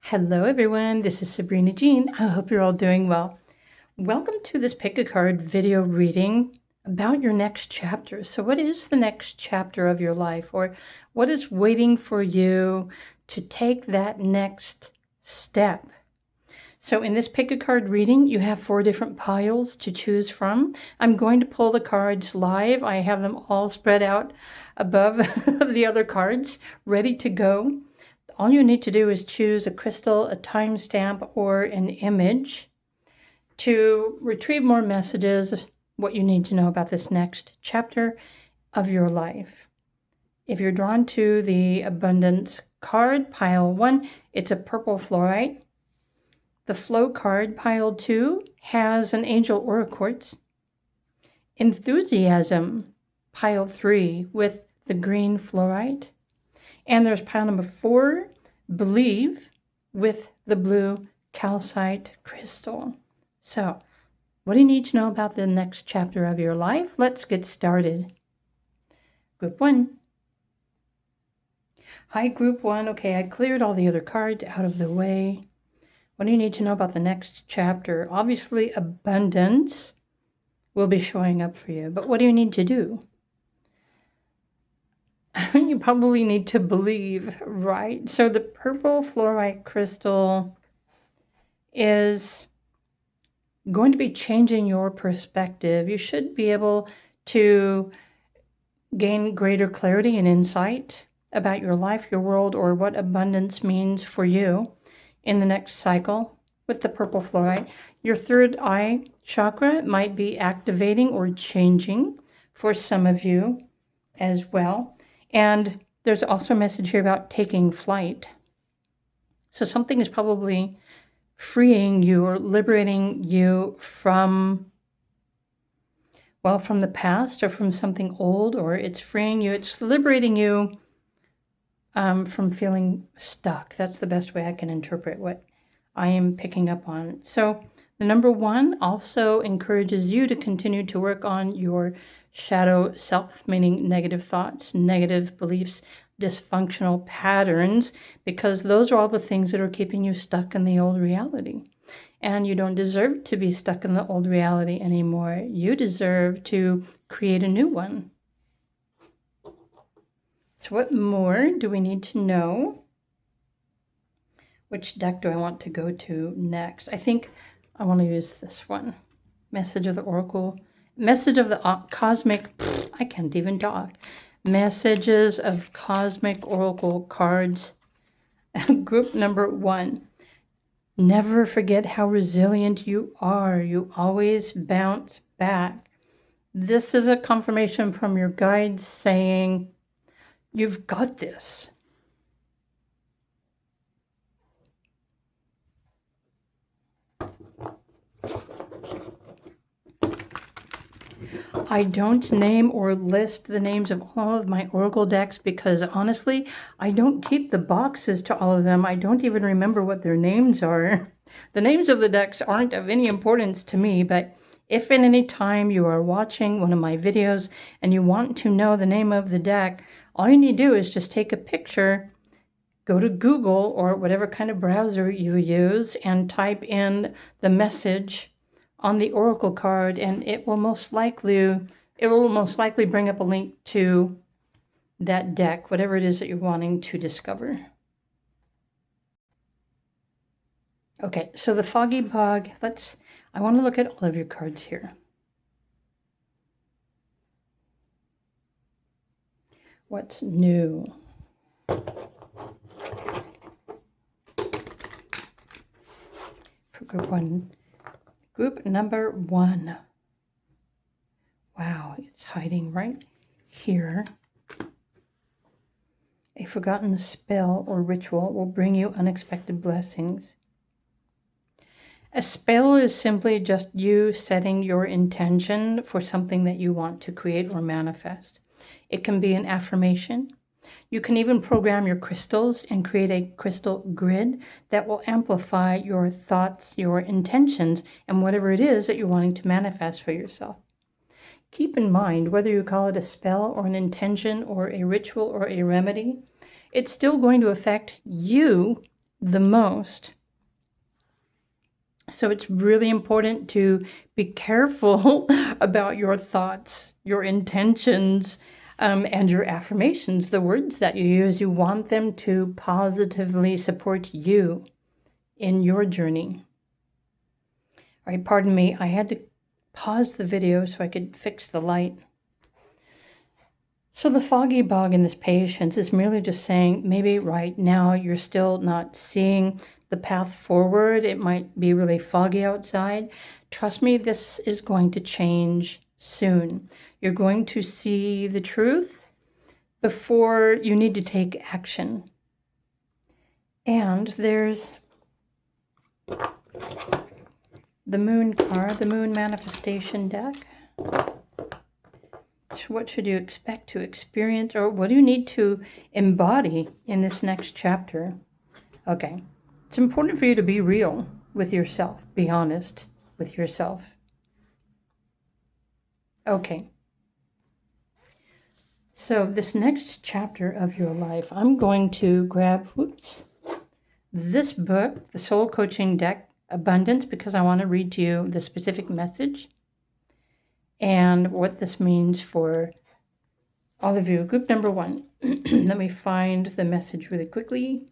Hello everyone, this is Sabrina Jean. I hope you're all doing well. Welcome to this pick a card video reading about your next chapter. So what is the next chapter of your life, or what is waiting for you to take that next step? So in this pick a card reading, you have 4 different piles to choose from. I'm going to pull the cards live. I have them all spread out above the other cards, ready to go. All you need to do is choose a crystal, a timestamp, or an image to retrieve more messages, what you need to know about this next chapter of your life. If you're drawn to the Abundance card, pile 1, it's a purple fluorite. The Flow card, pile 2, has an angel or a quartz. Enthusiasm, pile 3, with the green fluorite. And there's pile number 4, Believe, with the blue calcite crystal. So, what do you need to know about the next chapter of your life? Let's get started. Group 1. Hi, Group 1. Okay, I cleared all the other cards out of the way. What do you need to know about the next chapter? Obviously, abundance will be showing up for you, but what do you need to do? You probably need to believe, right? So the purple fluorite crystal is going to be changing your perspective. You should be able to gain greater clarity and insight about your life, your world, or what abundance means for you in the next cycle with the purple fluorite. Your third eye chakra might be activating or changing for some of you as well. And there's also a message here about taking flight. So something is probably freeing you or liberating you from the past or from something old, or it's freeing you, it's liberating you from feeling stuck. That's the best way I can interpret what I am picking up on. So the number 1 also encourages you to continue to work on your shadow self, meaning negative thoughts, negative beliefs, dysfunctional patterns, because those are all the things that are keeping you stuck in the old reality. And you don't deserve to be stuck in the old reality anymore. You deserve to create a new one. So what more do we need to know? Which deck do I want to go to next? I think I want to use this one. Message of the Oracle. Message of the Cosmic, I can't even talk. Messages of Cosmic Oracle cards. Group number 1. Never forget how resilient you are. You always bounce back. This is a confirmation from your guides saying, you've got this. I don't name or list the names of all of my Oracle decks because honestly, I don't keep the boxes to all of them. I don't even remember what their names are. The names of the decks aren't of any importance to me, but if at any time you are watching one of my videos and you want to know the name of the deck, all you need to do is just take a picture, go to Google or whatever kind of browser you use, and type in the message on the Oracle card, and it will most likely bring up a link to that deck, whatever it is that you're wanting to discover. Okay, so the Foggy Bog, I want to look at all of your cards here. What's new? For group 1. Group number 1. Wow, it's hiding right here. A forgotten spell or ritual will bring you unexpected blessings. A spell is simply just you setting your intention for something that you want to create or manifest. It can be an affirmation. You can even program your crystals and create a crystal grid that will amplify your thoughts, your intentions, and whatever it is that you're wanting to manifest for yourself. Keep in mind, whether you call it a spell or an intention or a ritual or a remedy, it's still going to affect you the most. So it's really important to be careful about your thoughts, your intentions, and your affirmations, the words that you use. You want them to positively support you in your journey. All right, pardon me, I had to pause the video so I could fix the light. So the foggy bog in this patience is merely just saying, maybe right now you're still not seeing the path forward. It might be really foggy outside. Trust me, this is going to change soon. You're going to see the truth before you need to take action. And there's the moon card, the moon manifestation deck. What should you expect to experience, or what do you need to embody in this next chapter? Okay. It's important for you to be real with yourself. Be honest with yourself. Okay. So this next chapter of your life, I'm going to grab, this book, the Soul Coaching Deck, Abundance, because I want to read to you the specific message and what this means for all of you. Group number 1. Let me find the message really quickly.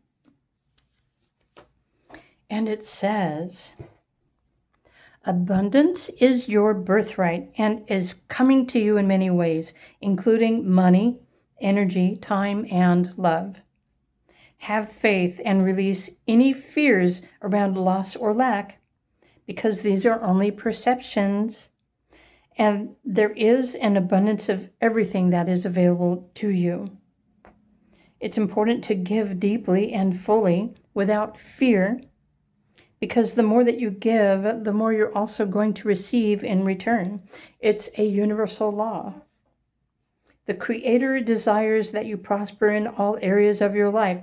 And it says, abundance is your birthright and is coming to you in many ways, including money, energy, time, and love. Have faith and release any fears around loss or lack, because these are only perceptions, and there is an abundance of everything that is available to you. It's important to give deeply and fully without fear, because the more that you give, the more you're also going to receive in return. It's a universal law. The Creator desires that you prosper in all areas of your life.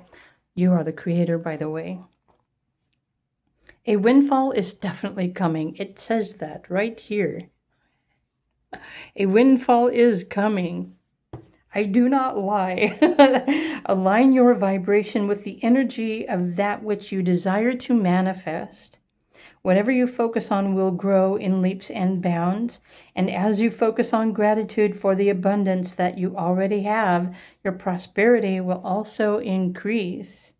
You are the Creator, by the way. A windfall is definitely coming. It says that right here. A windfall is coming. I do not lie. Align your vibration with the energy of that which you desire to manifest. Whatever you focus on will grow in leaps and bounds. And as you focus on gratitude for the abundance that you already have, your prosperity will also increase.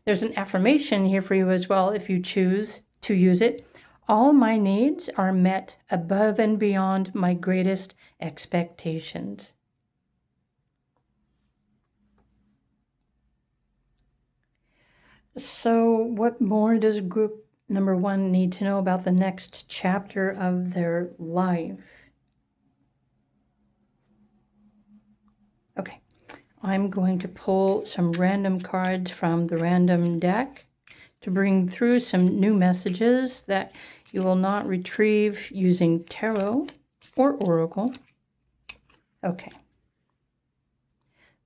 There's an affirmation here for you as well if you choose to use it. All my needs are met above and beyond my greatest expectations. So what more does group number 1 need to know about the next chapter of their life? Okay, I'm going to pull some random cards from the random deck to bring through some new messages that you will not retrieve using tarot or oracle. Okay.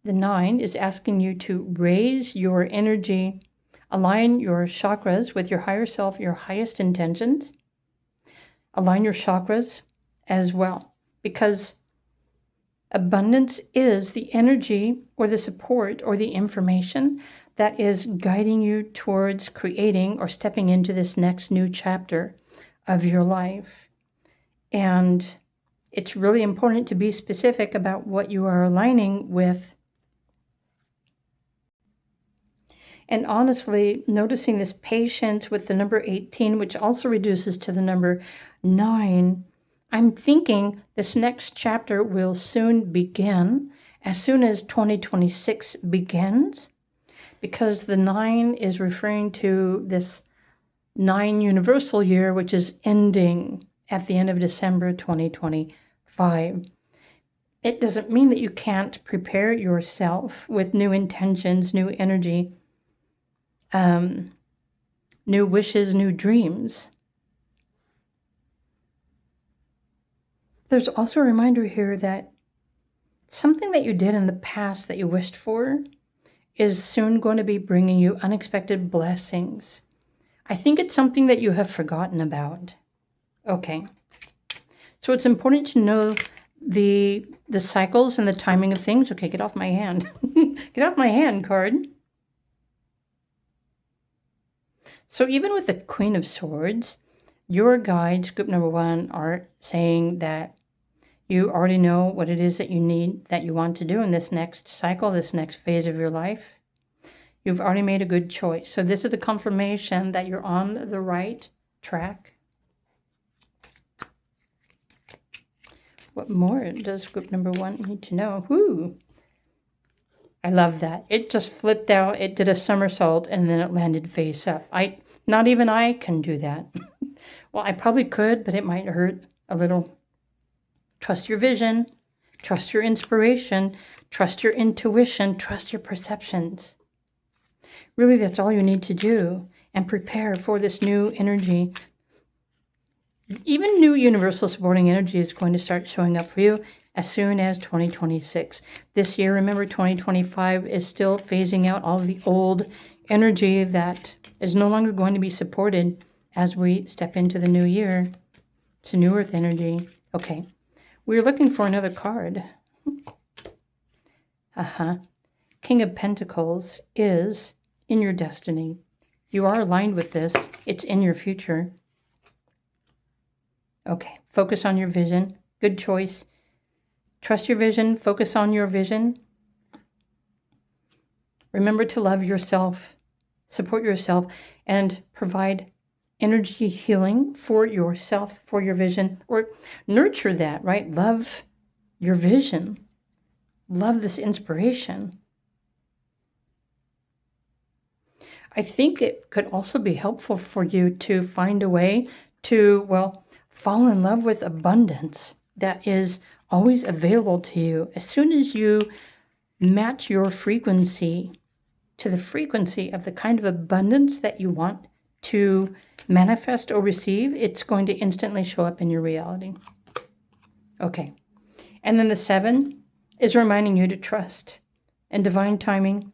The 9 is asking you to raise your energy, align your chakras with your higher self, your highest intentions. Align your chakras as well, because abundance is the energy or the support or the information that is guiding you towards creating or stepping into this next new chapter of your life. And it's really important to be specific about what you are aligning with. And honestly, noticing this patience with the number 18, which also reduces to the number 9, I'm thinking this next chapter will soon begin, as soon as 2026 begins, because the 9 is referring to this 9 universal year, which is ending at the end of December 2025. It doesn't mean that you can't prepare yourself with new intentions, new energy, new wishes, new dreams. There's also a reminder here that something that you did in the past that you wished for is soon going to be bringing you unexpected blessings. I think it's something that you have forgotten about. Okay. So it's important to know the cycles and the timing of things. Okay, get off my hand. Get off my hand, card. So even with the Queen of Swords, your guides, group number 1, are saying that you already know what it is that you need, that you want to do in this next cycle, this next phase of your life. You've already made a good choice. So this is the confirmation that you're on the right track. What more does group number 1 need to know? Whoo! I love that. It just flipped out. It did a somersault and then it landed face up. Not even I can do that. Well, I probably could, but it might hurt a little. Trust your vision. Trust your inspiration. Trust your intuition. Trust your perceptions. Really, that's all you need to do, and prepare for this new energy. Even new universal supporting energy is going to start showing up for you as soon as 2026. This year, remember, 2025 is still phasing out all of the old energy that is no longer going to be supported as we step into the new year. It's a new earth energy. Okay, we're looking for another card. King of Pentacles is in your destiny. You are aligned with this. It's in your future. Okay, focus on your vision. Good choice. Trust your vision. Focus on your vision. Remember to love yourself, support yourself, and provide energy healing for yourself, for your vision, or nurture that, right? Love your vision. Love this inspiration. I think it could also be helpful for you to find a way to, well, fall in love with abundance that is always available to you. As soon as you match your frequency to the frequency of the kind of abundance that you want to manifest or receive, it's going to instantly show up in your reality. Okay. And then the 7 is reminding you to trust and divine timing.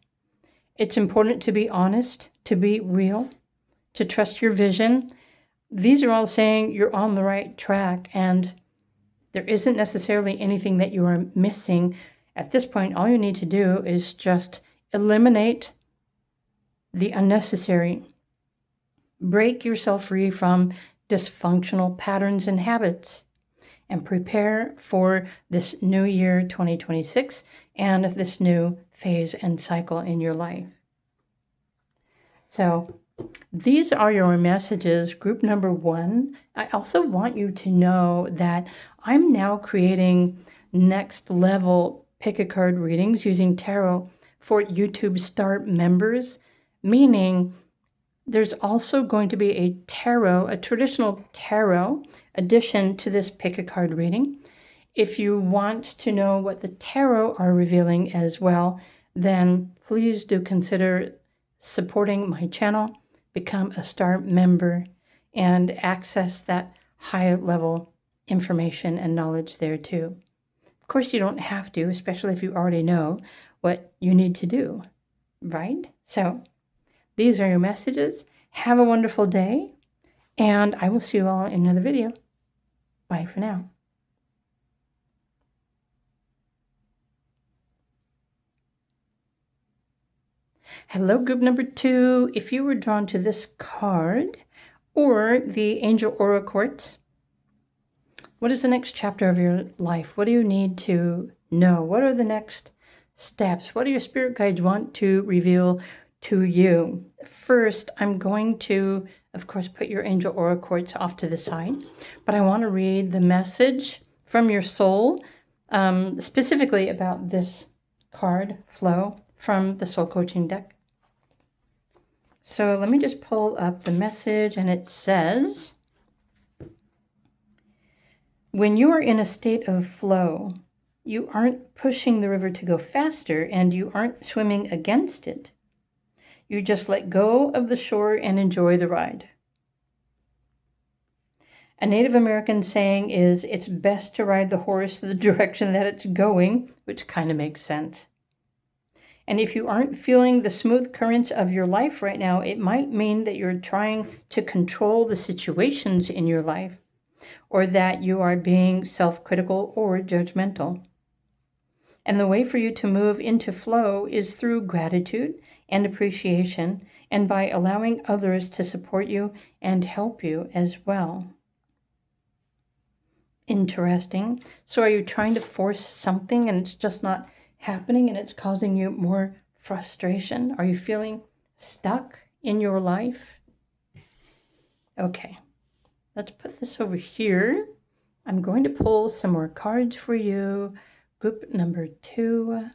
It's important to be honest, to be real, to trust your vision. These are all saying you're on the right track, and there isn't necessarily anything that you are missing. At this point, all you need to do is just eliminate the unnecessary. Break yourself free from dysfunctional patterns and habits, and prepare for this new year 2026 and this new phase and cycle in your life. So these are your messages, group number 1. I also want you to know that I'm now creating next level pick-a-card readings using tarot for YouTube Start members, meaning there's also going to be a traditional tarot addition to this pick-a-card reading. If you want to know what the tarot are revealing as well, then please do consider supporting my channel, become a Start member, and access that high-level information and knowledge there too. Of course, you don't have to, especially if you already know what you need to do, right? So these are your messages. Have a wonderful day, and I will see you all in another video. Bye for now. Hello, group number 2. If you were drawn to this card or the Angel Aura Quartz, what is the next chapter of your life? What do you need to know? What are the next steps? What do your spirit guides want to reveal to you? First, I'm going to, of course, put your Angel Aura Quartz off to the side, but I want to read the message from your soul, specifically about this card flow from the Soul Coaching deck. So let me just pull up the message, and it says, when you are in a state of flow, you aren't pushing the river to go faster, and you aren't swimming against it. You just let go of the shore and enjoy the ride. A Native American saying is, it's best to ride the horse the direction that it's going, which kind of makes sense. And if you aren't feeling the smooth currents of your life right now, it might mean that you're trying to control the situations in your life, or that you are being self-critical or judgmental. And the way for you to move into flow is through gratitude and appreciation, and by allowing others to support you and help you as well. Interesting. So are you trying to force something and it's just not happening and it's causing you more frustration? Are you feeling stuck in your life? Okay, let's put this over here. I'm going to pull some more cards for you. Group number 2.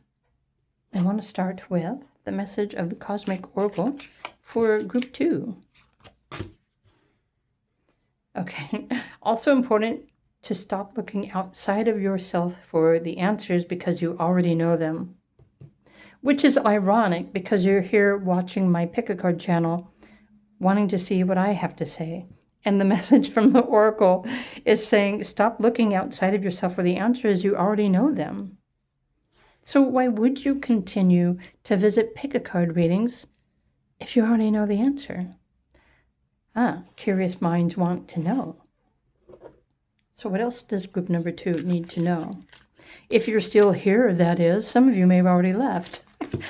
I want to start with the message of the Cosmic Oracle for group 2. Okay, also important to stop looking outside of yourself for the answers because you already know them. Which is ironic because you're here watching my Pick a Card channel, wanting to see what I have to say. And the message from the Oracle is saying, stop looking outside of yourself for the answers, you already know them. So why would you continue to visit Pick a Card readings if you already know the answer? Curious minds want to know. So what else does group number 2 need to know? If you're still here, that is, some of you may have already left.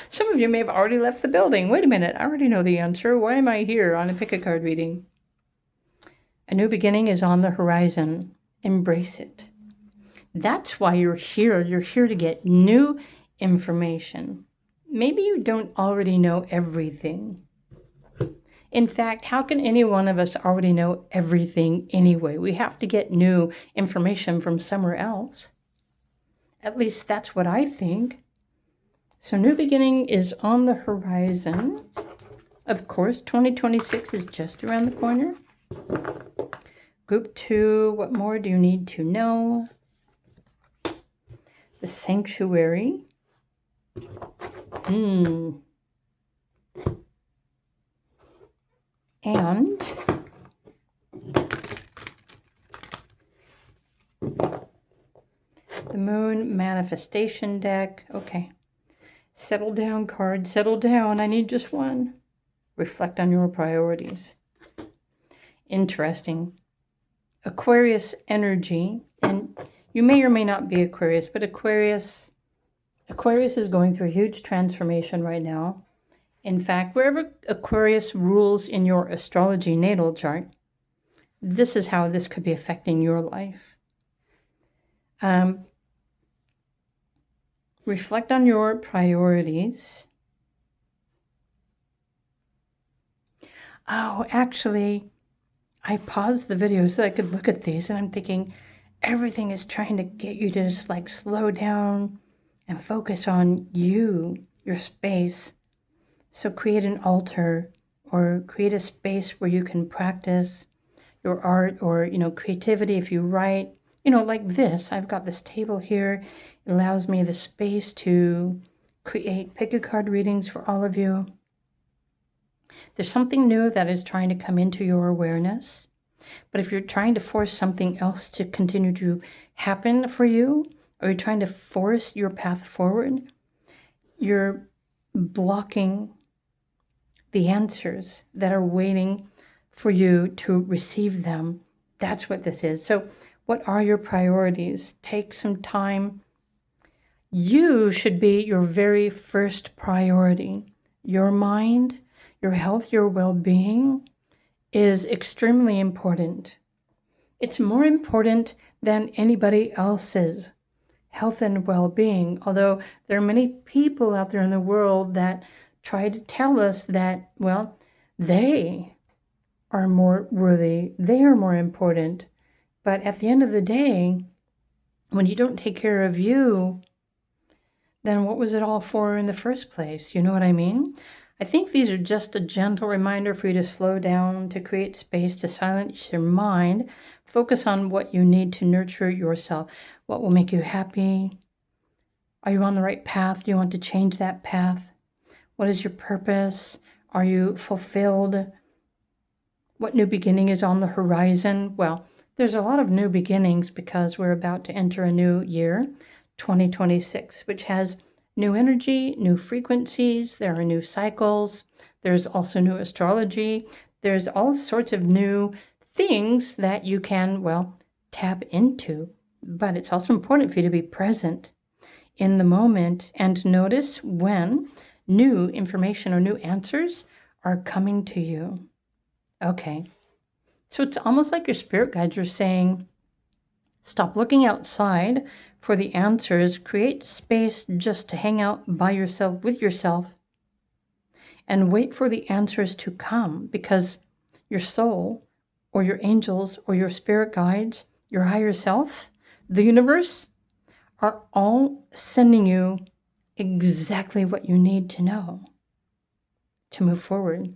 Some of you may have already left the building. Wait a minute, I already know the answer. Why am I here on a Pick a Card reading? A new beginning is on the horizon. Embrace it. That's why you're here. You're here to get new information. Maybe you don't already know everything. In fact, how can any one of us already know everything anyway? We have to get new information from somewhere else. At least that's what I think. So new beginning is on the horizon. Of course, 2026 is just around the corner. Group 2, what more do you need to know? The Sanctuary. And the Moon Manifestation deck. Okay. Settle down, card. Settle down. I need just one. Reflect on your priorities. Interesting. Aquarius energy. And you may or may not be Aquarius, but Aquarius is going through a huge transformation right now. In fact, wherever Aquarius rules in your astrology natal chart, this is how this could be affecting your life. Reflect on your priorities. Oh, actually, I paused the video so I could look at these, and I'm thinking everything is trying to get you to just like slow down and focus on you, your space. So create an altar or create a space where you can practice your art or, creativity. If you write, like this, I've got this table here. It allows me the space to create Pick a Card readings for all of you. There's something new that is trying to come into your awareness. But if you're trying to force something else to continue to happen for you, or you're trying to force your path forward, you're blocking the answers that are waiting for you to receive them. That's what this is. So what are your priorities? Take some time. You should be your very first priority. Your mind, your health, your well-being is extremely important. It's more important than anybody else's health and well-being, although there are many people out there in the world that try to tell us that, well, they are more worthy, they are more important. But at the end of the day, when you don't take care of you, then what was it all for in the first place? You know what I mean? I think these are just a gentle reminder for you to slow down, to create space, to silence your mind, focus on what you need to nurture yourself, what will make you happy. Are you on the right path? Do you want to change that path? What is your purpose? Are you fulfilled? What new beginning is on the horizon? Well, there's a lot of new beginnings because we're about to enter a new year, 2026, which has new energy, new frequencies. There are new cycles. There's also new astrology. There's all sorts of new things that you can, tap into. But it's also important for you to be present in the moment and notice when new information or new answers are coming to you. Okay. So it's almost like your spirit guides are saying, stop looking outside for the answers. Create space just to hang out by yourself, with yourself, and wait for the answers to come, because your soul or your angels or your spirit guides, your higher self, the universe, are all sending you exactly what you need to know to move forward,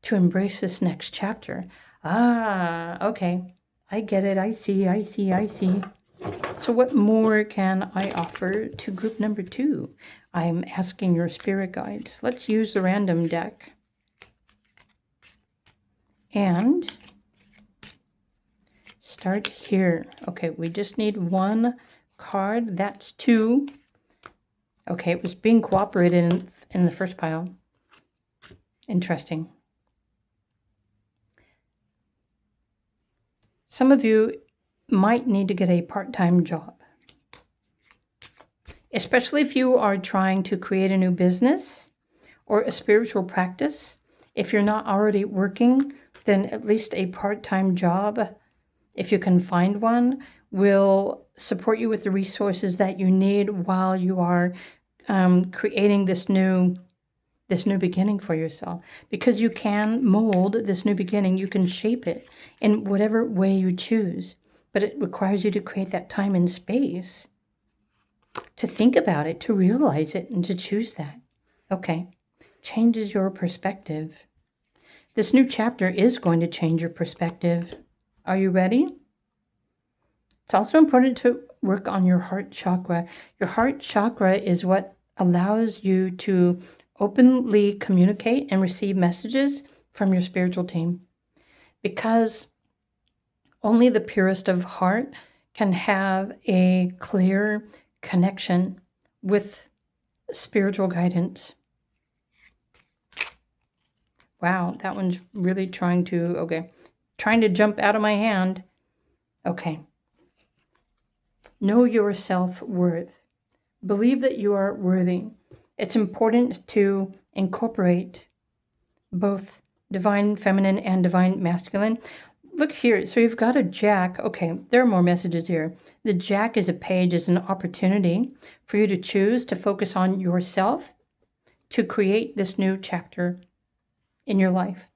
to embrace this next chapter. Okay. I get it. I see. So what more can I offer to group number 2? I'm asking your spirit guides. Let's use the random deck. And start here. Okay, we just need one card. That's 2. Okay, it was being cooperated in the first pile. Interesting. Some of you might need to get a part-time job, especially if you are trying to create a new business or a spiritual practice. If you're not already working, then at least a part-time job, if you can find one, will support you with the resources that you need while you are creating this new beginning for yourself. Because you can mold this new beginning, you can shape it in whatever way you choose. But it requires you to create that time and space to think about it, to realize it, and to choose that. Okay, changes your perspective. This new chapter is going to change your perspective. Are you ready? It's also important to work on your heart chakra. Your heart chakra is what allows you to openly communicate and receive messages from your spiritual team. Because only the purest of heart can have a clear connection with spiritual guidance. Wow, that one's really trying to jump out of my hand. Okay. Know your self-worth. Believe that you are worthy. It's important to incorporate both divine feminine and divine masculine. Look here. So you've got a Jack. Okay, there are more messages here. The Jack is a page, is an opportunity for you to choose to focus on yourself to create this new chapter in your life.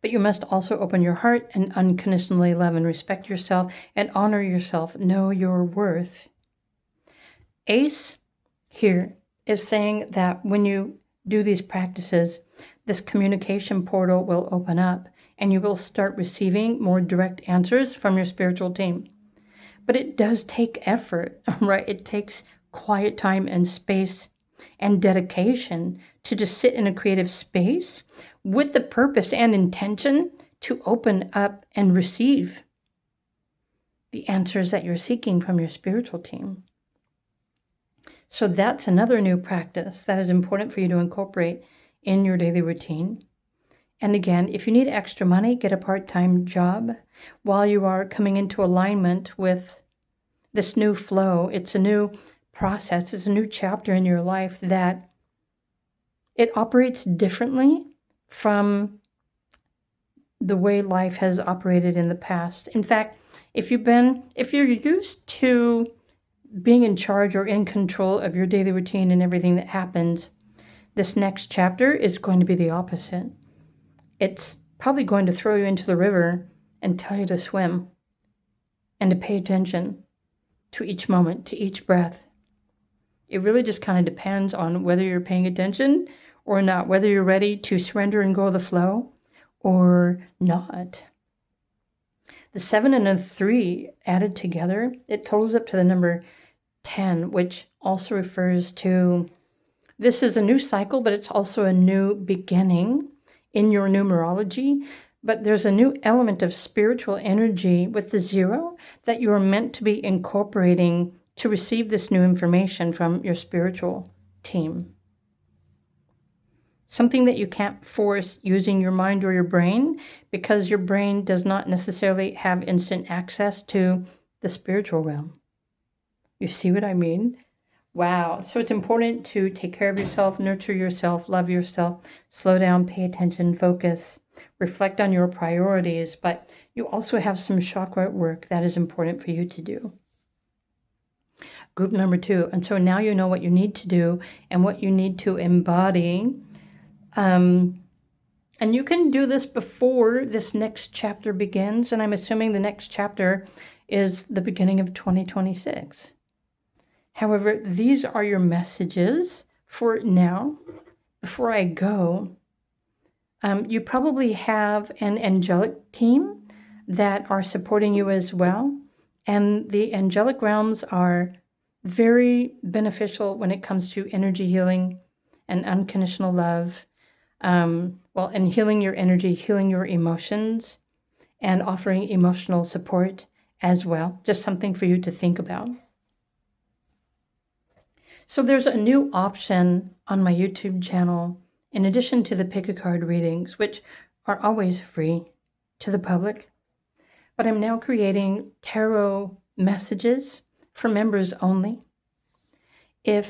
But you must also open your heart and unconditionally love and respect yourself and honor yourself. Know your worth. Ace here is saying that when you do these practices, this communication portal will open up and you will start receiving more direct answers from your spiritual team. But it does take effort, right? It takes quiet time and space and dedication to just sit in a creative space with the purpose and intention to open up and receive the answers that you're seeking from your spiritual team. So that's another new practice that is important for you to incorporate in your daily routine. And again, if you need extra money, get a part-time job while you are coming into alignment with this new flow. It's a new process. It's a new chapter in your life that it operates differently from the way life has operated in the past. In fact, if you're used to being in charge or in control of your daily routine and everything that happens, this next chapter is going to be the opposite. It's probably going to throw you into the river and tell you to swim and to pay attention to each moment, to each breath. It really just kind of depends on whether you're paying attention or not, whether you're ready to surrender and go with the flow or not. The 7 and a 3 added together, it totals up to the number 10, which also refers to, this is a new cycle, but it's also a new beginning in your numerology. But there's a new element of spiritual energy with the 0 that you are meant to be incorporating to receive this new information from your spiritual team. Something that you can't force using your mind or your brain, because your brain does not necessarily have instant access to the spiritual realm. You see what I mean? Wow. So it's important to take care of yourself, nurture yourself, love yourself, slow down, pay attention, focus, reflect on your priorities. But you also have some chakra work that is important for you to do. Group number 2. And so now you know what you need to do and what you need to embody. And you can do this before this next chapter begins. And I'm assuming the next chapter is the beginning of 2026. However, these are your messages for now. Before I go, you probably have an angelic team that are supporting you as well. And the angelic realms are very beneficial when it comes to energy healing and unconditional love. And healing your energy, healing your emotions, and offering emotional support as well. Just something for you to think about. So there's a new option on my YouTube channel, in addition to the pick a card readings, which are always free to the public. But I'm now creating tarot messages for members only. You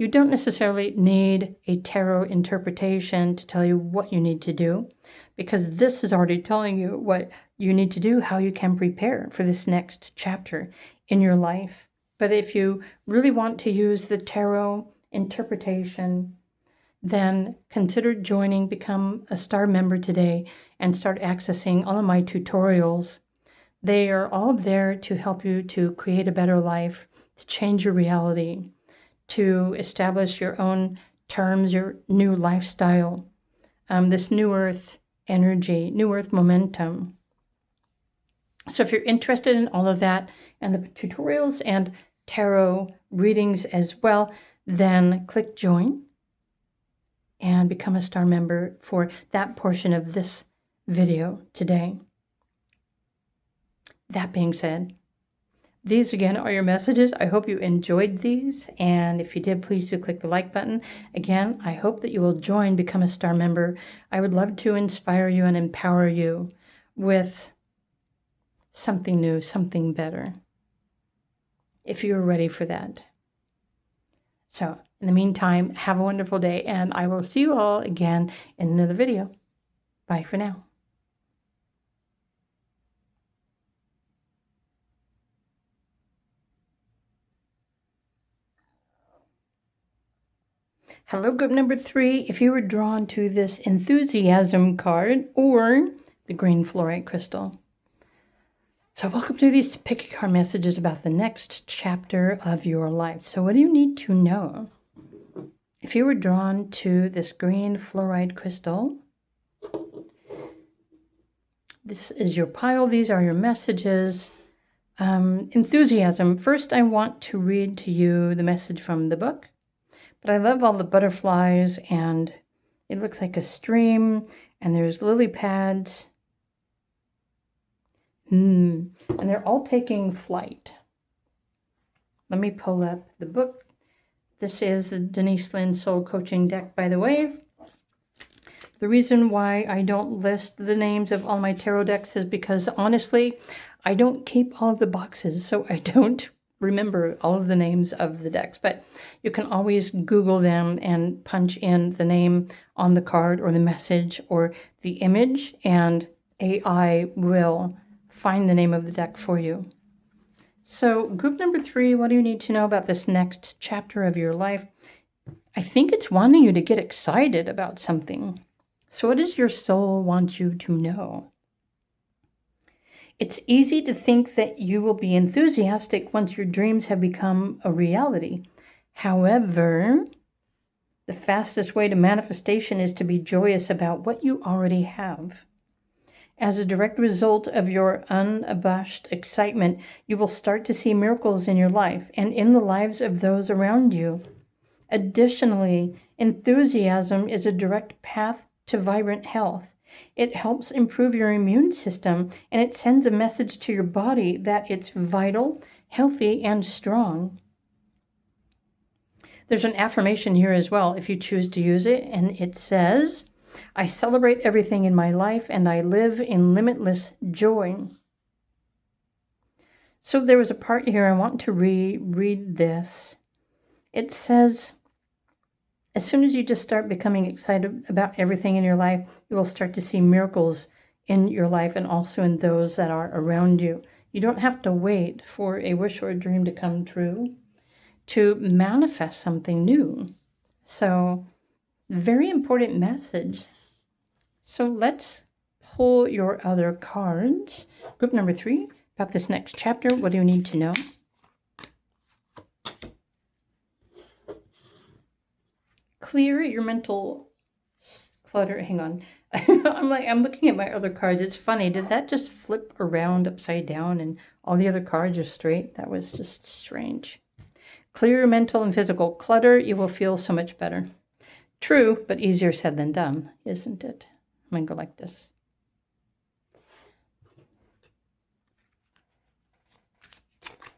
don't necessarily need a tarot interpretation to tell you what you need to do, because this is already telling you what you need to do, how you can prepare for this next chapter in your life. But if you really want to use the tarot interpretation, then consider joining, become a star member today, and start accessing all of my tutorials. They are all there to help you to create a better life, to change your reality, to establish your own terms, your new lifestyle, this new earth energy, new earth momentum. So if you're interested in all of that and the tutorials and tarot readings as well, then click join and become a star member for that portion of this video today. That being said, these again are your messages. I hope you enjoyed these, and if you did, please do click the like button. Again, I hope that you will join, become a star member. I would love to inspire you and empower you with something new, something better, if you're ready for that. So, in the meantime, have a wonderful day, and I will see you all again in another video. Bye for now. Hello, group number 3. If you were drawn to this enthusiasm card or the green fluorite crystal. So welcome to these pick a card messages about the next chapter of your life. So what do you need to know? If you were drawn to this green fluorite crystal, this is your pile. These are your messages. Enthusiasm. First, I want to read to you the message from the book. But I love all the butterflies, and it looks like a stream, and there's lily pads. And they're all taking flight. Let me pull up the book. This is the Denise Lynn Soul Coaching deck, by the way. The reason why I don't list the names of all my tarot decks is because, honestly, I don't keep all of the boxes, so I don't remember all of the names of the decks. But you can always Google them and punch in the name on the card or the message or the image, and AI will find the name of the deck for you. So group number 3, what do you need to know about this next chapter of your life? I think it's wanting you to get excited about something. So what does your soul want you to know? It's easy to think that you will be enthusiastic once your dreams have become a reality. However, the fastest way to manifestation is to be joyous about what you already have. As a direct result of your unabashed excitement, you will start to see miracles in your life and in the lives of those around you. Additionally, enthusiasm is a direct path to vibrant health. It helps improve your immune system, and it sends a message to your body that it's vital, healthy, and strong. There's an affirmation here as well, if you choose to use it, and it says, I celebrate everything in my life, and I live in limitless joy. So there was a part here I want to read this. It says, as soon as you just start becoming excited about everything in your life, you will start to see miracles in your life and also in those that are around you. You don't have to wait for a wish or a dream to come true to manifest something new. So, very important message. So let's pull your other cards. Group number 3, about this next chapter. What do you need to know? Clear your mental clutter. Hang on. I'm looking at my other cards. It's funny. Did that just flip around upside down and all the other cards are straight? That was just strange. Clear your mental and physical clutter. You will feel so much better. True, but easier said than done, isn't it? I'm going to go like this.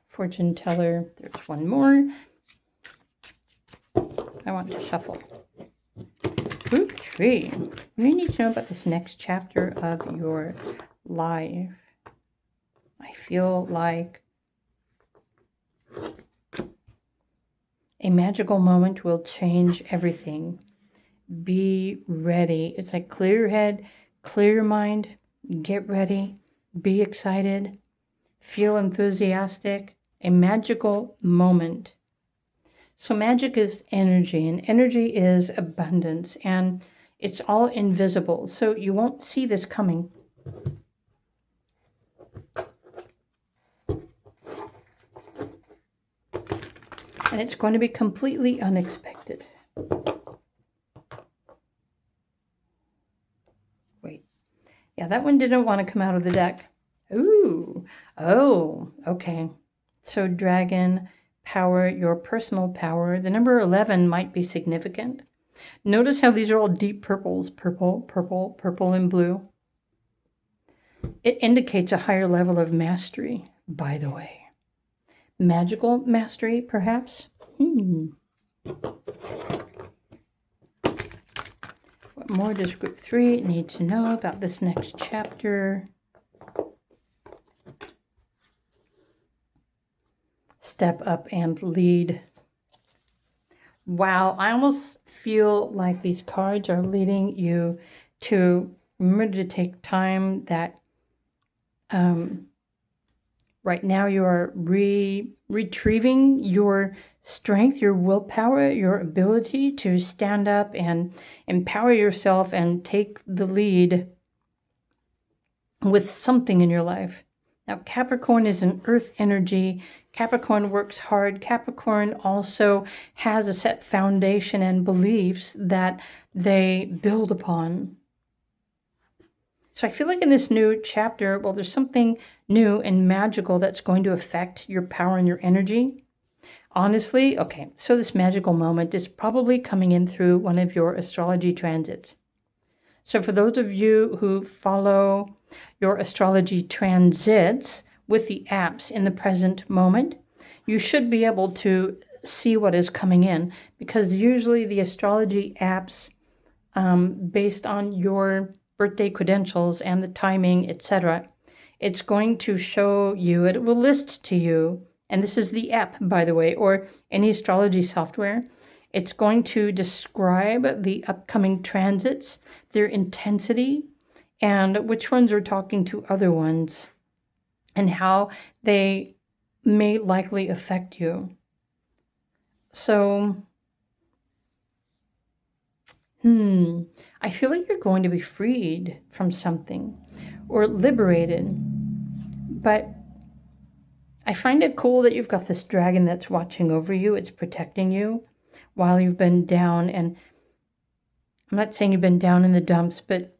Fortune teller. There's one more. I want to shuffle. Group 3. What do you need to know about this next chapter of your life? I feel like a magical moment will change everything. Be ready. It's like clear your head, clear your mind, get ready, be excited, feel enthusiastic. A magical moment. So magic is energy, and energy is abundance, and it's all invisible. So you won't see this coming. And it's going to be completely unexpected. Wait. Yeah, that one didn't want to come out of the deck. Ooh. Oh, okay. So dragon, power, your personal power. The number 11 might be significant. Notice how these are all deep purples. Purple, purple, purple, and blue. It indicates a higher level of mastery, by the way. Magical mastery, perhaps? What more does group 3 need to know about this next chapter? Step up and lead. Wow, I almost feel like these cards are leading you to remember to take time that right now you are retrieving your strength, your willpower, your ability to stand up and empower yourself and take the lead with something in your life. Now, Capricorn is an earth energy. Capricorn works hard. Capricorn also has a set foundation and beliefs that they build upon. So I feel like in this new chapter, well, there's something new and magical that's going to affect your power and your energy. Honestly, okay, so this magical moment is probably coming in through one of your astrology transits. So for those of you who follow your astrology transits with the apps in the present moment, you should be able to see what is coming in, because usually the astrology apps, based on your birthday credentials and the timing, etc., it's going to show you, it will list to you, and this is the app, by the way, or any astrology software. It's going to describe the upcoming transits, their intensity, and which ones are talking to other ones, and how they may likely affect you. So, I feel like you're going to be freed from something or liberated. But I find it cool that you've got this dragon that's watching over you. It's protecting you while you've been down. And I'm not saying you've been down in the dumps, but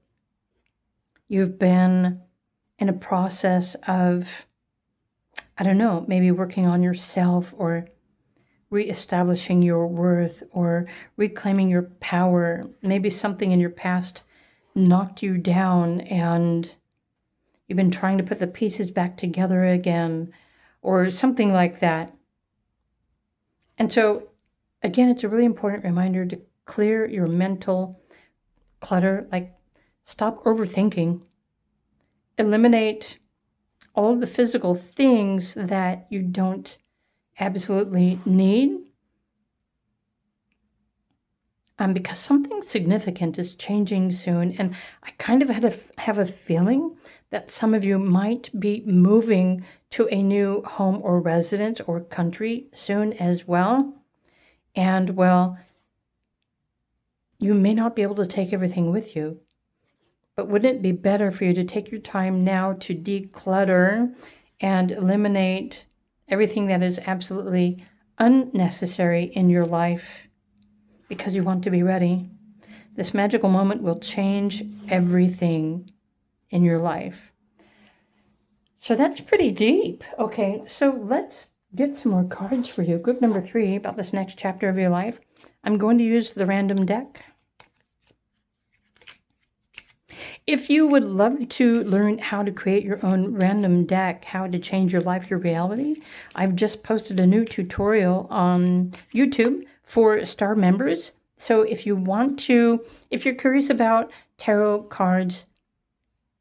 you've been in a process of, I don't know, maybe working on yourself or reestablishing your worth or reclaiming your power. Maybe something in your past knocked you down and you've been trying to put the pieces back together again or something like that. And so, again, it's a really important reminder to clear your mental clutter, like stop overthinking, eliminate all the physical things that you don't absolutely need, because something significant is changing soon. And I kind of have a feeling that some of you might be moving to a new home or residence or country soon as well. And well, you may not be able to take everything with you, but wouldn't it be better for you to take your time now to declutter and eliminate everything that is absolutely unnecessary in your life because you want to be ready? This magical moment will change everything in your life. So that's pretty deep. Okay, so let's get some more cards for you. Group number 3, about this next chapter of your life. I'm going to use the random deck. If you would love to learn how to create your own random deck, how to change your life, your reality, I've just posted a new tutorial on YouTube for Star members. So if you want to, if you're curious about tarot cards,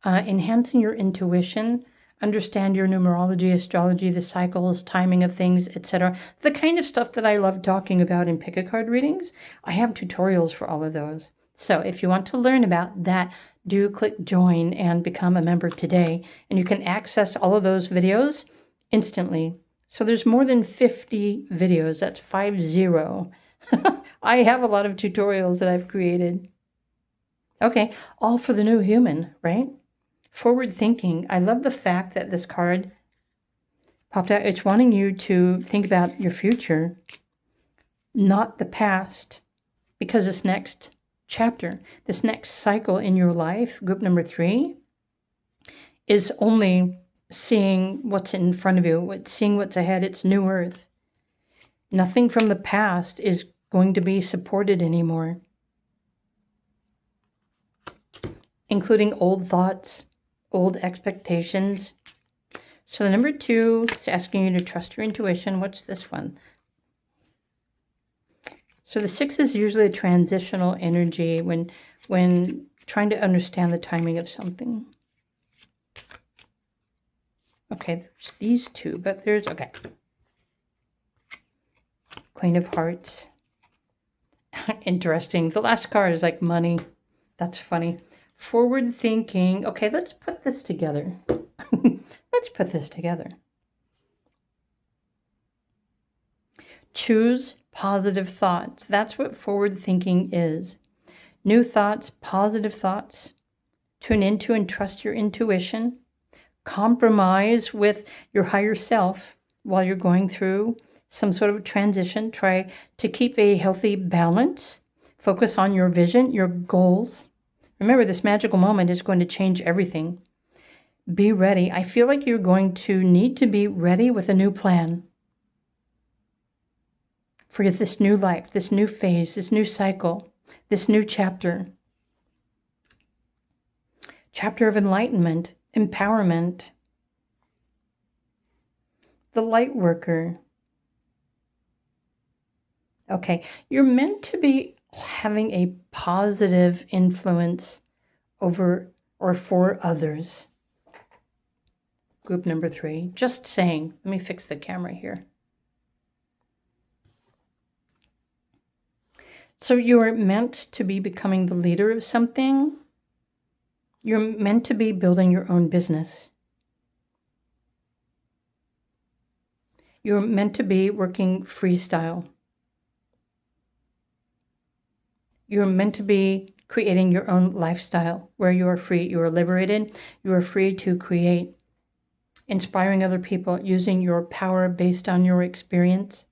enhancing your intuition, understand your numerology, astrology, the cycles, timing of things, etc., the kind of stuff that I love talking about in pick-a-card readings, I have tutorials for all of those. So if you want to learn about that, do click join and become a member today, and you can access all of those videos instantly. So there's more than 50 videos. That's 50. I have a lot of tutorials that I've created. Okay, all for the new human, right? Forward thinking. I love the fact that this card popped out. It's wanting you to think about your future, not the past, because this next chapter, this next cycle in your life, group number 3, is only seeing what's in front of you, seeing what's ahead. It's new earth. Nothing from the past is going to be supported anymore, including old thoughts, old expectations. So the number 2 is asking you to trust your intuition. What's this one? So the 6 is usually a transitional energy when trying to understand the timing of something. Okay, there's these 2, but there's, okay. Queen of Hearts. Interesting. The last card is like money. That's funny. Forward thinking. Okay, let's put this together. Let's put this together. Choose positive thoughts. That's what forward thinking is. New thoughts, positive thoughts. Tune into and trust your intuition. Compromise with your higher self while you're going through some sort of transition. Try to keep a healthy balance. Focus on your vision, your goals. Remember, this magical moment is going to change everything. Be ready. I feel like you're going to need to be ready with a new plan for this new life, this new phase, this new cycle, this new chapter. Chapter of enlightenment, empowerment. The light worker. Okay, you're meant to be having a positive influence over or for others. Group number 3, just saying. Let me fix the camera here. So you're meant to be becoming the leader of something. You're meant to be building your own business. You're meant to be working freestyle. You're meant to be creating your own lifestyle where you are free, you are liberated, you are free to create, inspiring other people, using your power based on your experience.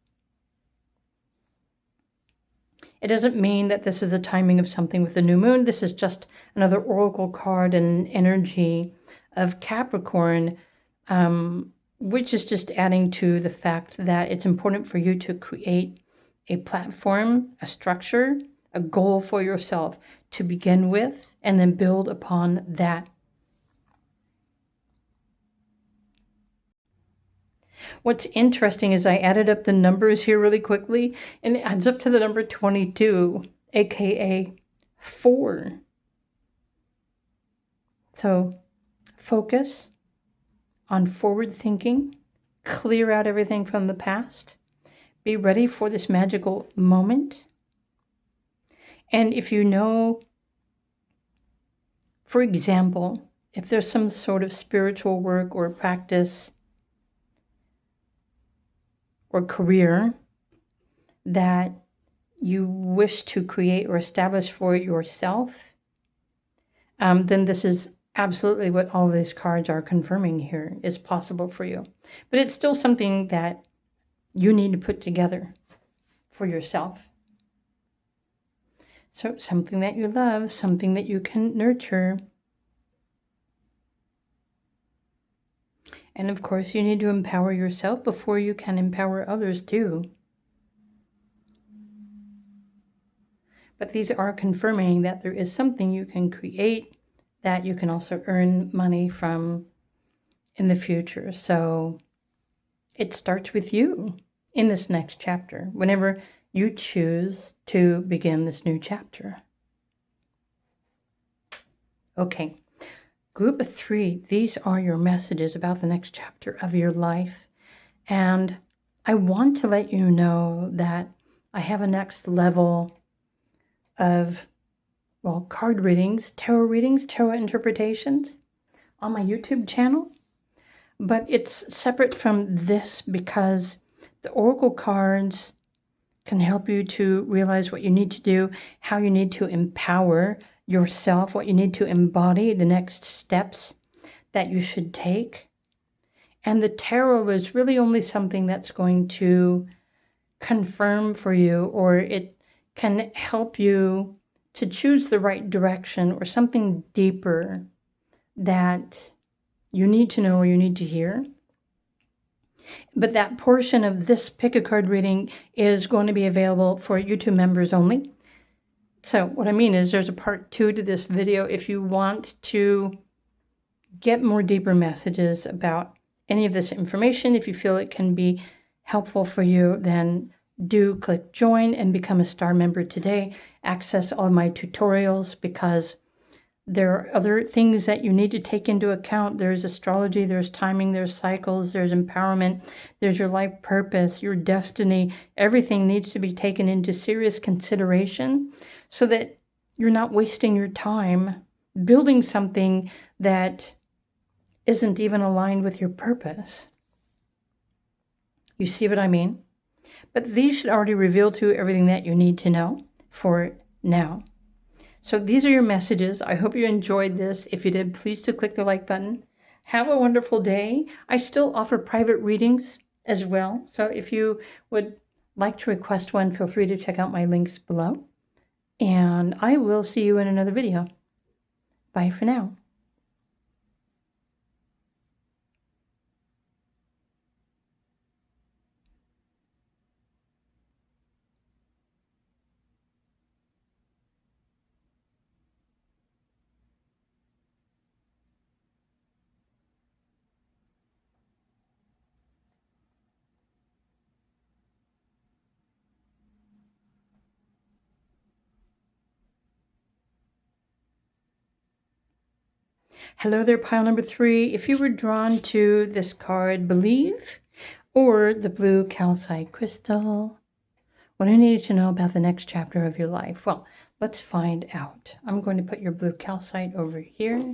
It doesn't mean that this is the timing of something with the new moon. This is just another oracle card and energy of Capricorn, which is just adding to the fact that it's important for you to create a platform, a structure, a goal for yourself to begin with, and then build upon that. What's interesting is I added up the numbers here really quickly, and it adds up to the number 22, aka 4. So focus on forward thinking, clear out everything from the past, be ready for this magical moment. And if you know, for example, if there's some sort of spiritual work or practice or career that you wish to create or establish for yourself, then this is absolutely what all these cards are confirming here is possible for you. But it's still something that you need to put together for yourself. So something that you love, something that you can nurture. And of course, you need to empower yourself before you can empower others too. But these are confirming that there is something you can create that you can also earn money from in the future. So it starts with you in this next chapter, whenever you choose to begin this new chapter. Okay, group of 3, these are your messages about the next chapter of your life. And I want to let you know that I have a next level of, well, card readings, tarot interpretations on my YouTube channel. But it's separate from this because the oracle cards can help you to realize what you need to do, how you need to empower yourself, what you need to embody, the next steps that you should take. And the tarot is really only something that's going to confirm for you, or it can help you to choose the right direction or something deeper that you need to know or you need to hear. But that portion of this pick a card reading is going to be available for YouTube members only. So what I mean is there's a part 2 to this video. If you want to get more deeper messages about any of this information, if you feel it can be helpful for you, then do click join and become a star member today. Access all of my tutorials because there are other things that you need to take into account. There's astrology, there's timing, there's cycles, there's empowerment, there's your life purpose, your destiny. Everything needs to be taken into serious consideration so that you're not wasting your time building something that isn't even aligned with your purpose. You see what I mean? But these should already reveal to you everything that you need to know for now. So these are your messages. I hope you enjoyed this. If you did, please do click the like button. Have a wonderful day. I still offer private readings as well. So if you would like to request one, feel free to check out my links below. And I will see you in another video. Bye for now. Hello there, pile number 3. If you were drawn to this card, Believe, or the blue calcite crystal, what do you need to know about the next chapter of your life? Well, let's find out. I'm going to put your blue calcite over here.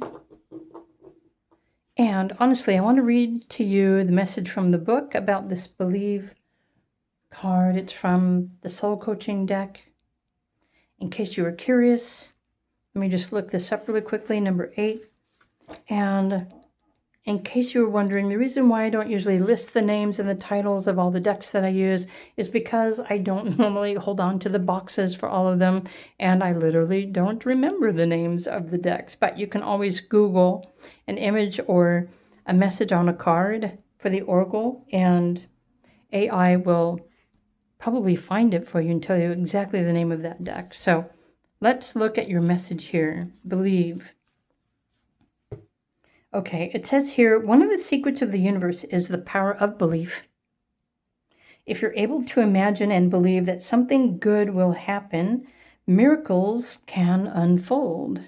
And honestly, I want to read to you the message from the book about this Believe card. It's from the Soul Coaching deck. In case you were curious, let me just look this up really quickly, number 8. And in case you were wondering, the reason why I don't usually list the names and the titles of all the decks that I use is because I don't normally hold on to the boxes for all of them, and I literally don't remember the names of the decks. But you can always Google an image or a message on a card for the oracle, and AI will probably find it for you and tell you exactly the name of that deck. So let's look at your message here. Believe. Okay, it says here, one of the secrets of the universe is the power of belief. If you're able to imagine and believe that something good will happen, miracles can unfold.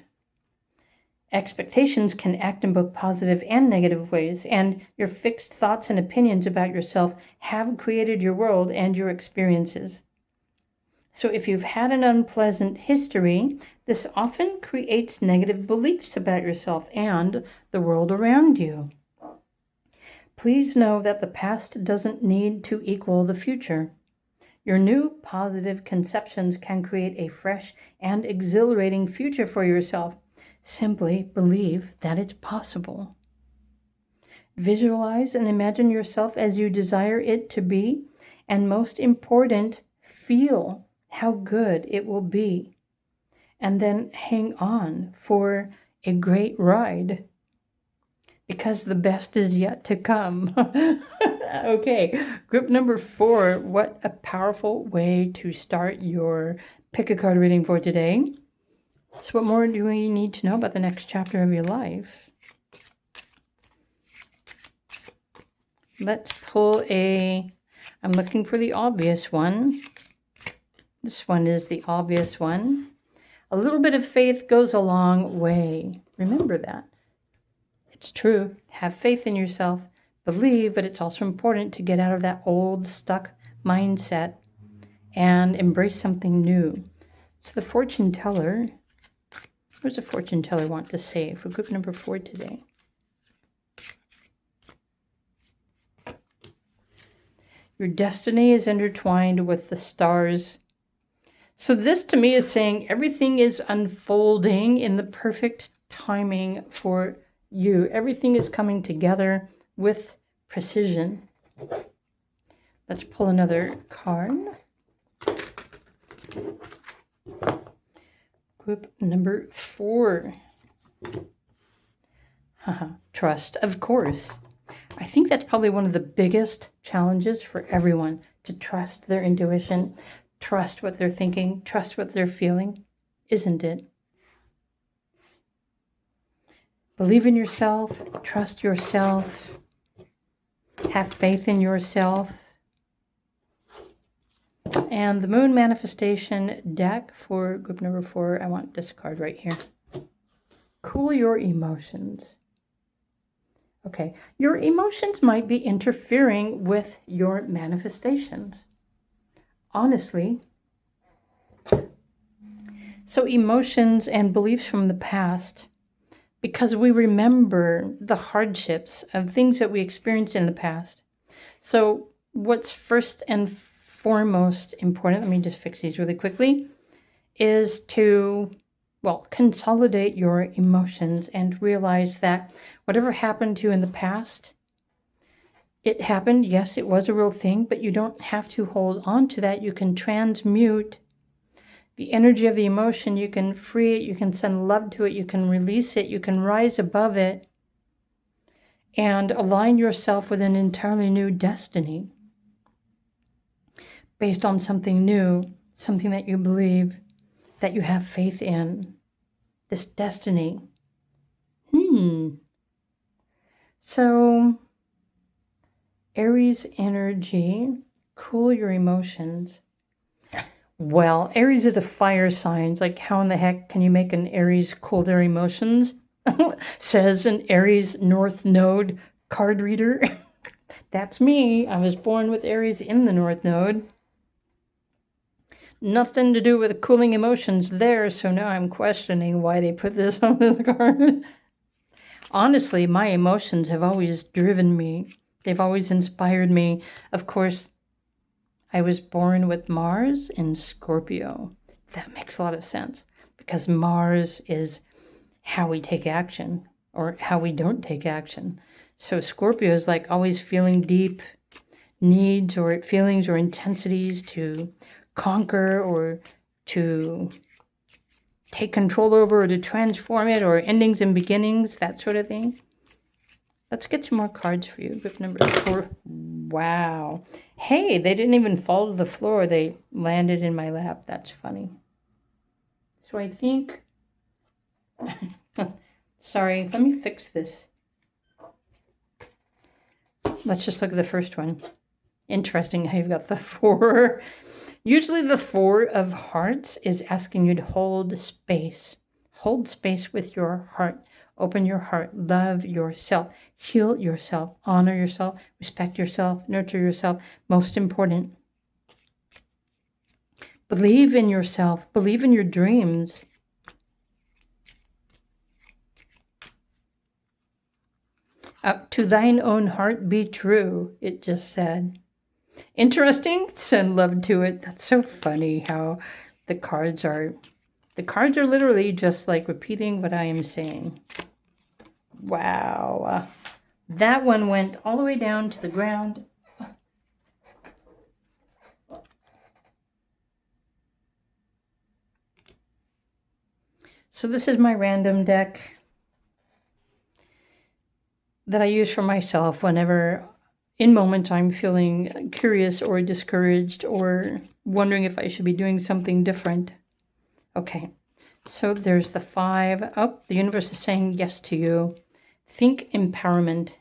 Expectations can act in both positive and negative ways, and your fixed thoughts and opinions about yourself have created your world and your experiences. So if you've had an unpleasant history, this often creates negative beliefs about yourself and the world around you. Please know that the past doesn't need to equal the future. Your new positive conceptions can create a fresh and exhilarating future for yourself. Simply believe that it's possible. Visualize and imagine yourself as you desire it to be, and most important, feel how good it will be. And then hang on for a great ride, because the best is yet to come. Okay, group number 4. What a powerful way to start your pick a card reading for today. So what more do we need to know about the next chapter of your life? Let's pull I'm looking for the obvious one. This one is the obvious one. A little bit of faith goes a long way. Remember that. It's true. Have faith in yourself. Believe, but it's also important to get out of that old, stuck mindset and embrace something new. So the fortune teller, what does the fortune teller want to say for group number 4 today? Your destiny is intertwined with the stars. So this to me is saying everything is unfolding in the perfect timing for you. Everything is coming together with precision. Let's pull another card. Group number 4. Trust, of course. I think that's probably one of the biggest challenges for everyone, to trust their intuition, trust what they're thinking, trust what they're feeling, isn't it? Believe in yourself, trust yourself, have faith in yourself. And the Moon Manifestation deck for group number 4, I want this card right here. Cool your emotions. Okay, your emotions might be interfering with your manifestations. Honestly. So emotions and beliefs from the past, because we remember the hardships of things that we experienced in the past. So what's first and foremost important, let me just fix these really quickly, is to, consolidate your emotions and realize that whatever happened to you in the past, it happened. Yes, it was a real thing, but you don't have to hold on to that. You can transmute the energy of the emotion. You can free it. You can send love to it. You can release it. You can rise above it and align yourself with an entirely new destiny based on something new, something that you believe, that you have faith in. This destiny. So, Aries energy, cool your emotions. Well, Aries is a fire sign. It's like, how in the heck can you make an Aries cool their emotions? Says an Aries North Node card reader. That's me. I was born with Aries in the North Node. Nothing to do with cooling emotions there, so now I'm questioning why they put this on this card. Honestly, my emotions have always driven me. They've always inspired me. Of course, I was born with Mars in Scorpio. That makes a lot of sense, because Mars is how we take action or how we don't take action. So Scorpio is like always feeling deep needs or feelings or intensities to conquer or to take control over, or to transform it, or endings and beginnings, that sort of thing. Let's get some more cards for you. Group number 4. Wow. Hey, they didn't even fall to the floor. They landed in my lap. That's funny. So I think... Sorry, let me fix this. Let's just look at the first one. Interesting how you've got the 4. Usually the 4 of Hearts is asking you to hold space. Hold space with your heart. Open your heart. Love yourself. Heal yourself. Honor yourself. Respect yourself. Nurture yourself. Most important, believe in yourself. Believe in your dreams. To thine own heart be true, it just said. Interesting. Send love to it. That's so funny how the cards are literally just like repeating what I am saying. Wow. That one went all the way down to the ground. So this is my random deck that I use for myself whenever in moments I'm feeling curious or discouraged or wondering if I should be doing something different. Okay, so there's the 5. Oh, the universe is saying yes to you. Think empowerment.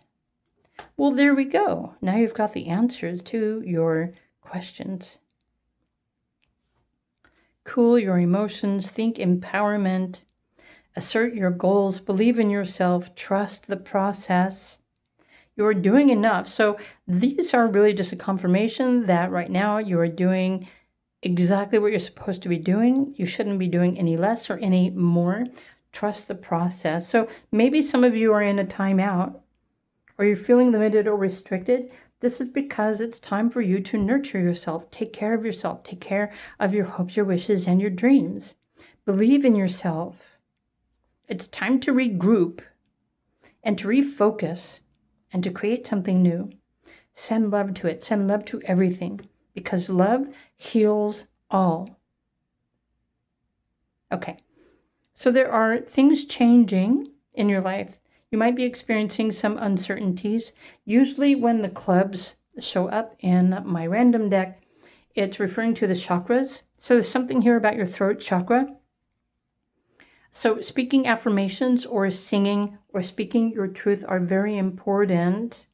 Well, there we go. Now you've got the answers to your questions. Cool your emotions. Think empowerment. Assert your goals. Believe in yourself. Trust the process. You're doing enough. So these are really just a confirmation that right now you are doing exactly what you're supposed to be doing. You shouldn't be doing any less or any more. Trust the process. So maybe some of you are in a timeout or you're feeling limited or restricted. This is because it's time for you to nurture yourself. Take care of yourself. Take care of your hopes, your wishes, and your dreams. Believe in yourself. It's time to regroup and to refocus and to create something new. Send love to it. Send love to everything because love heals all. Okay, so there are things changing in your life. You might be experiencing some uncertainties. Usually when the clubs show up in my random deck, it's referring to the chakras. So there's something here about your throat chakra. So speaking affirmations or singing or speaking your truth are very important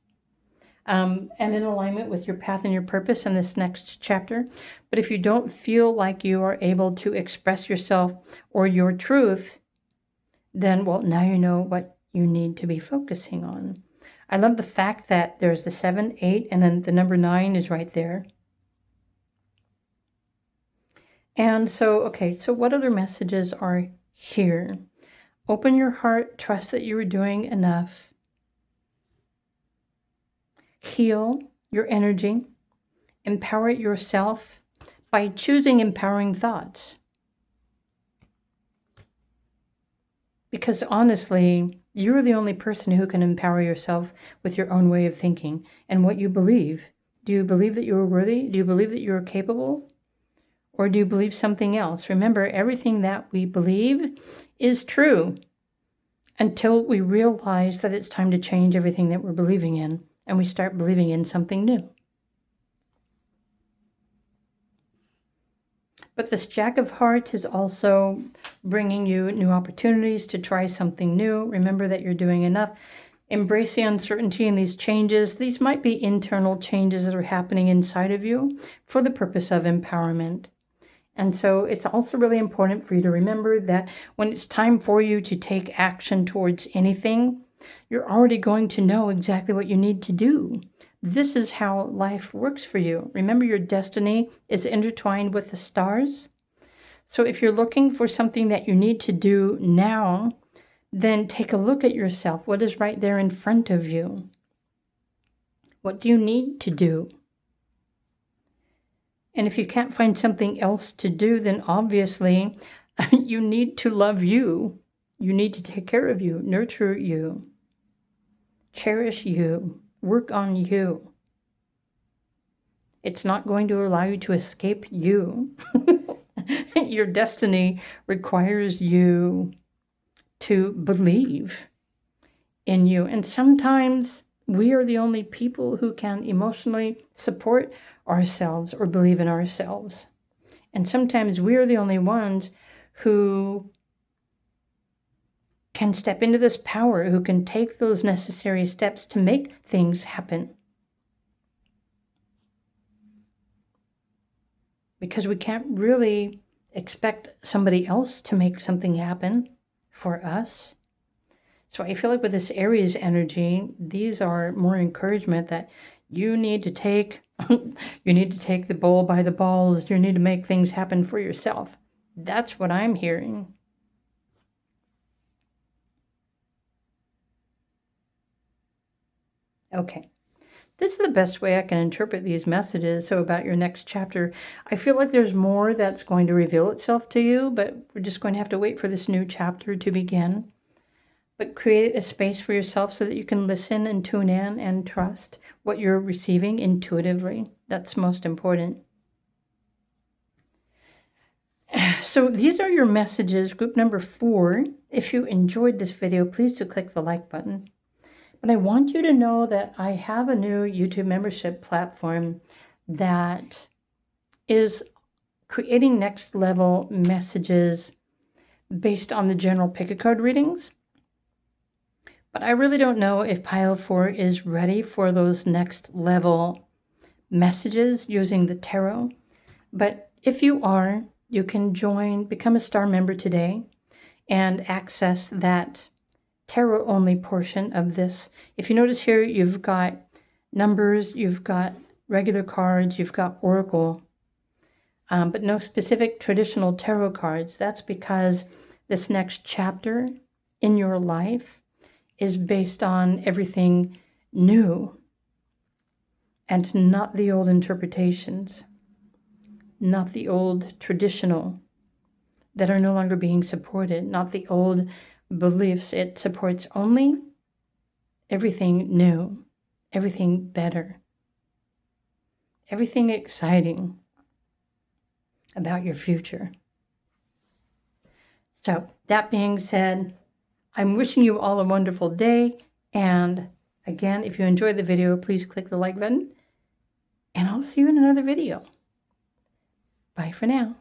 and in alignment with your path and your purpose in this next chapter. But if you don't feel like you are able to express yourself or your truth, then, well, now you know what you need to be focusing on. I love the fact that there's the 7, 8, and then the number 9 is right there. And so, okay, so what other messages are here? Open your heart, trust that you are doing enough. Heal your energy, empower yourself by choosing empowering thoughts. Because honestly, you're the only person who can empower yourself with your own way of thinking and what you believe. Do you believe that you're worthy? Do you believe that you're capable? Or do you believe something else? Remember, everything that we believe is true until we realize that it's time to change everything that we're believing in and we start believing in something new. But this Jack of Hearts is also bringing you new opportunities to try something new. Remember that you're doing enough. Embrace the uncertainty in these changes. These might be internal changes that are happening inside of you for the purpose of empowerment. And so it's also really important for you to remember that when it's time for you to take action towards anything, you're already going to know exactly what you need to do. This is how life works for you. Remember, your destiny is intertwined with the stars. So if you're looking for something that you need to do now, then take a look at yourself. What is right there in front of you? What do you need to do? And if you can't find something else to do, then obviously you need to love you. You need to take care of you, nurture you, cherish you, work on you. It's not going to allow you to escape you. Your destiny requires you to believe in you. And sometimes we are the only people who can emotionally support ourselves or believe in ourselves. And sometimes we are the only ones who can step into this power, who can take those necessary steps to make things happen. Because we can't really expect somebody else to make something happen. for us. So I feel like with this Aries energy, these are more encouragement that you need to take, you need to take the bull by the balls. You need to make things happen for yourself. That's what I'm hearing. Okay. This is the best way I can interpret these messages. So about your next chapter, I feel like there's more that's going to reveal itself to you, but we're just going to have to wait for this new chapter to begin. But create a space for yourself so that you can listen and tune in and trust what you're receiving intuitively. That's most important. So these are your messages, group number 4. If you enjoyed this video, please do click the like button. But I want you to know that I have a new YouTube membership platform that is creating next level messages based on the general pick-a-card readings. But I really don't know if Pile 4 is ready for those next level messages using the tarot. But if you are, you can join, become a star member today and access that tarot only portion of this. If you notice here, you've got numbers, you've got regular cards, you've got oracle, but no specific traditional tarot cards. That's because this next chapter in your life is based on everything new and not the old interpretations, not the old traditional that are no longer being supported, not the old beliefs. It supports only everything new, everything better, everything exciting about your future. So that being said, I'm wishing you all a wonderful day. And again, if you enjoyed the video, please click the like button. And I'll see you in another video. Bye for now.